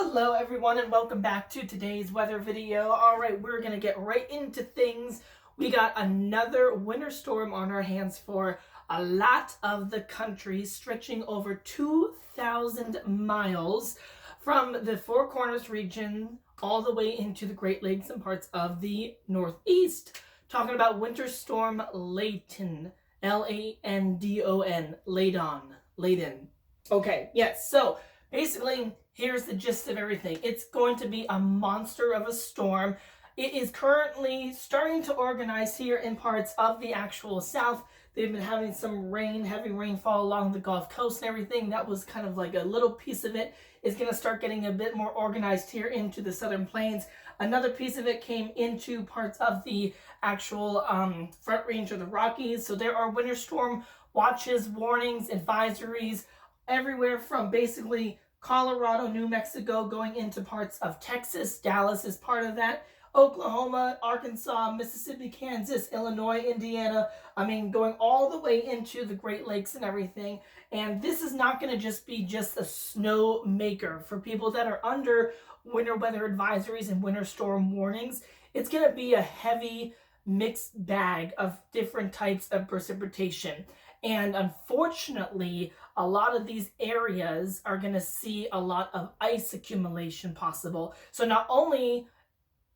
Hello everyone and welcome back to today's weather video. Alright, we're going to get right into things. We got another winter storm on our hands for a lot of the country, stretching over 2,000 miles from the Four Corners region all the way into the Great Lakes and parts of the Northeast. Talking about winter storm Landon, Landon, Landon. Okay, yes, so basically, here's the gist of everything. It's going to be a monster of a storm. It is currently starting to organize here in parts of the actual South. They've been having some rain, heavy rainfall along the Gulf Coast and everything. That was kind of like a little piece of it. Is going to start getting a bit more organized here into the Southern Plains. Another piece of it came into parts of the actual Front Range of the Rockies. So there are winter storm watches, warnings, advisories everywhere from basically Colorado, New Mexico, going into parts of Texas. Dallas is part of that. Oklahoma, Arkansas, Mississippi, Kansas, Illinois, Indiana. Going all the way into the Great Lakes and everything. And this is not going to just be a snow maker for people that are under winter weather advisories and winter storm warnings. It's going to be a heavy mixed bag of different types of precipitation. And unfortunately, a lot of these areas are going to see a lot of ice accumulation possible. So not only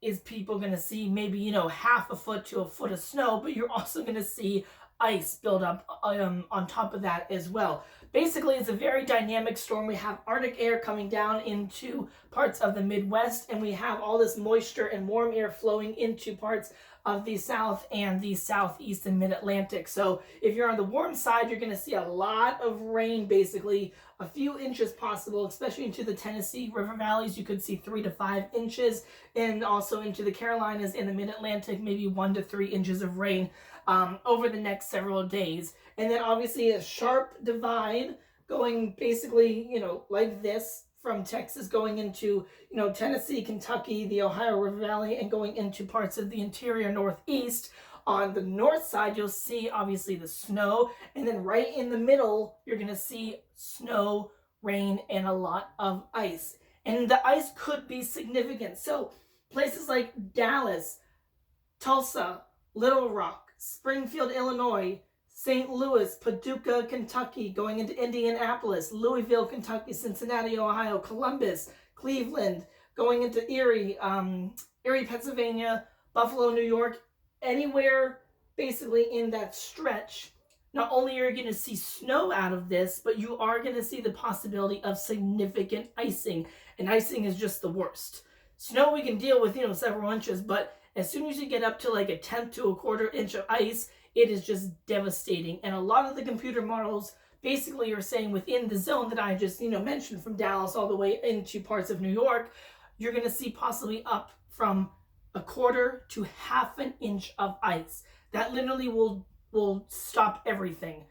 is people going to see maybe, half a foot to a foot of snow, but you're also going to see ice build up on top of that as well. Basically, it's a very dynamic storm. We have Arctic air coming down into parts of the Midwest, and we have all this moisture and warm air flowing into parts of the South and the Southeast and Mid-Atlantic. So if you're on the warm side, you're going to see a lot of rain, basically a few inches possible, especially into the Tennessee river valleys. You could see 3 to 5 inches, and also into the Carolinas and the Mid-Atlantic, maybe 1 to 3 inches of rain over the next several days. And then obviously a sharp divide going basically, like this, from Texas going into, Tennessee, Kentucky, the Ohio River Valley, and going into parts of the interior Northeast. On the north side, you'll see obviously the snow, and then right in the middle, you're going to see snow, rain, and a lot of ice. And the ice could be significant. So places like Dallas, Tulsa, Little Rock, Springfield, Illinois, St. Louis, Paducah, Kentucky, going into Indianapolis, Louisville, Kentucky, Cincinnati, Ohio, Columbus, Cleveland, going into Erie, Pennsylvania, Buffalo, New York, anywhere basically in that stretch. Not only are you going to see snow out of this, but you are going to see the possibility of significant icing. And icing is just the worst. Snow we can deal with, several inches, but as soon as you get up to like a tenth to a quarter inch of ice, it is just devastating. And a lot of the computer models basically are saying within the zone that I just, mentioned, from Dallas all the way into parts of New York, you're going to see possibly up from a quarter to half an inch of ice. That literally will stop everything.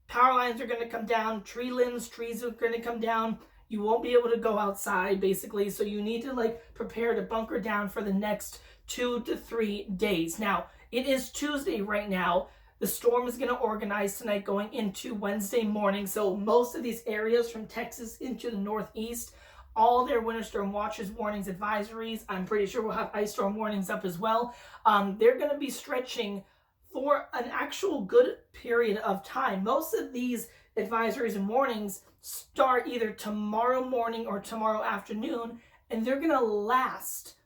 Power lines are going to come down, trees are going to come down. You won't be able to go outside, basically. So you need to prepare to bunker down for the next 2 to 3 days. Now, it is Tuesday right now. The storm is going to organize tonight going into Wednesday morning. So most of these areas from Texas into the Northeast, all their winter storm watches, warnings, advisories, I'm pretty sure we'll have ice storm warnings up as well. They're going to be stretching for an actual good period of time. Most of these advisories and warnings start either tomorrow morning or tomorrow afternoon, and they're going to last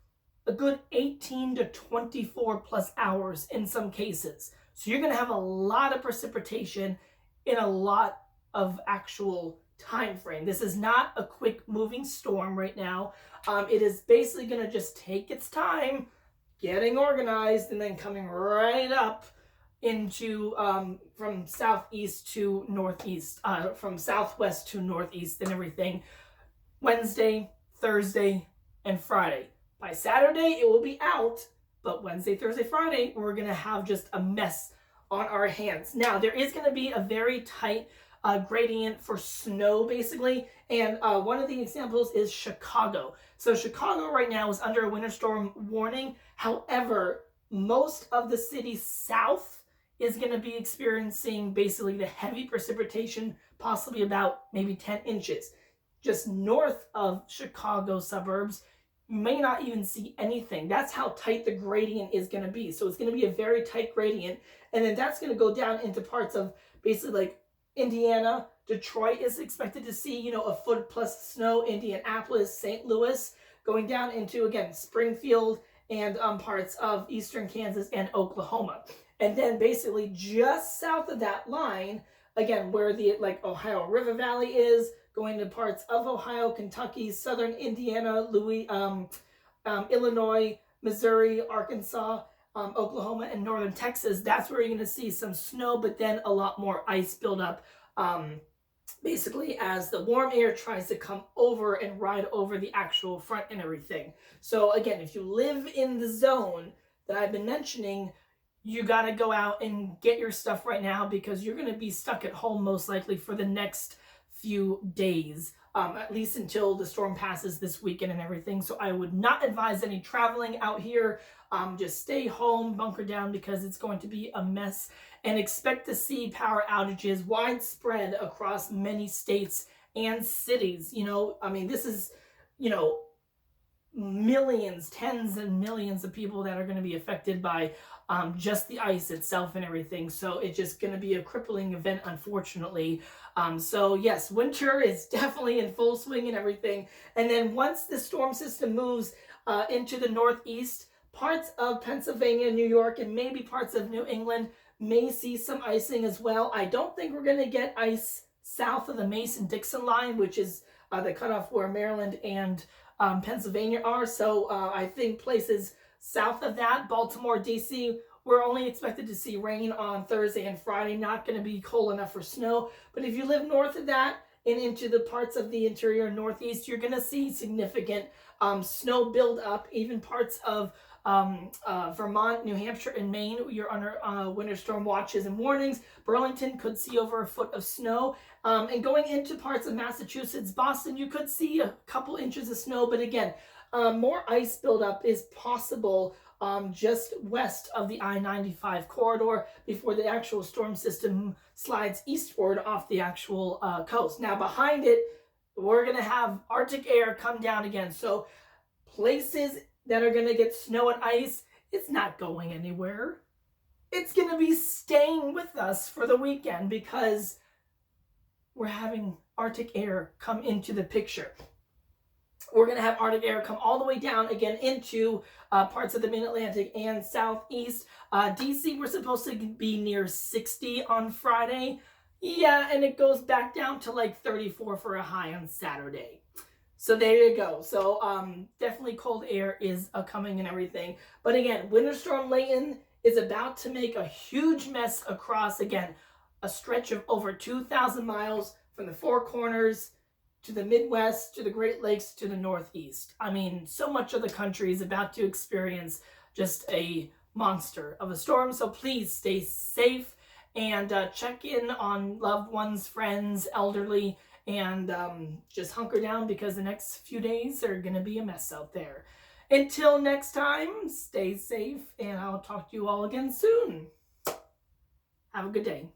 a good 18 to 24 plus hours in some cases. So you're going to have a lot of precipitation in a lot of actual time frame. This is not a quick moving storm right now. It is basically going to just take its time getting organized and then coming right up into from southeast to northeast, from southwest to northeast and everything. Wednesday, Thursday, and Friday. By Saturday, it will be out, but Wednesday, Thursday, Friday, we're going to have just a mess on our hands. Now, there is going to be a very tight gradient for snow, basically, and one of the examples is Chicago. So Chicago right now is under a winter storm warning. However, most of the city south is going to be experiencing basically the heavy precipitation, possibly about maybe 10 inches. just north of Chicago suburbs, you may not even see anything. That's how tight the gradient is going to be. So it's going to be a very tight gradient. And then that's going to go down into parts of basically like Indiana. Detroit is expected to see, you know, a foot plus snow. Indianapolis, St. Louis, going down into, again, Springfield and parts of eastern Kansas and Oklahoma. And then basically just south of that line, again, where the like Ohio River Valley is, going to parts of Ohio, Kentucky, southern Indiana, Illinois, Missouri, Arkansas, Oklahoma, and northern Texas. That's where you're going to see some snow, but then a lot more ice build up, basically as the warm air tries to come over and ride over the actual front and everything. So again, if you live in the zone that I've been mentioning, you got to go out and get your stuff right now, because you're going to be stuck at home most likely for the next few days, at least until the storm passes this weekend and everything. So I would not advise any traveling out here. Just stay home, bunker down, because it's going to be a mess, and expect to see power outages widespread across many states and cities. You know, I mean, this is, you know, millions, tens and millions of people that are going to be affected by just the ice itself and everything. So it's just going to be a crippling event, unfortunately. So yes, winter is definitely in full swing and everything. And then once the storm system moves into the northeast, parts of Pennsylvania, New York, and maybe parts of New England may see some icing as well. I don't think we're going to get ice south of the Mason-Dixon line, which is the cutoff where Maryland and Pennsylvania are. So I think places south of that, Baltimore, DC, we're only expected to see rain on Thursday and Friday. Not going to be cold enough for snow. But if you live north of that and into the parts of the interior northeast, you're going to see significant snow build up. Even parts of Vermont, New Hampshire, and Maine, you're under winter storm watches and warnings. Burlington could see over a foot of snow. And going into parts of Massachusetts, Boston, you could see a couple inches of snow. But again, more ice buildup is possible just west of the I-95 corridor before the actual storm system slides eastward off the actual coast. Now, behind it, we're going to have Arctic air come down again. So places that are going to get snow and ice, it's not going anywhere. It's going to be staying with us for the weekend, because we're having Arctic air come into the picture. We're going to have Arctic air come all the way down again into parts of the mid-Atlantic and southeast. DC, we're supposed to be near 60 on Friday. Yeah, and it goes back down to like 34 for a high on Saturday. So there you go. So definitely cold air is coming and everything. But again, Winter Storm Landon is about to make a huge mess across, again, a stretch of over 2,000 miles from the Four Corners to the Midwest, to the Great Lakes, to the Northeast. I mean, so much of the country is about to experience just a monster of a storm. So please stay safe and check in on loved ones, friends, elderly, and just hunker down, because the next few days are going to be a mess out there. Until next time, stay safe, and I'll talk to you all again soon. Have a good day.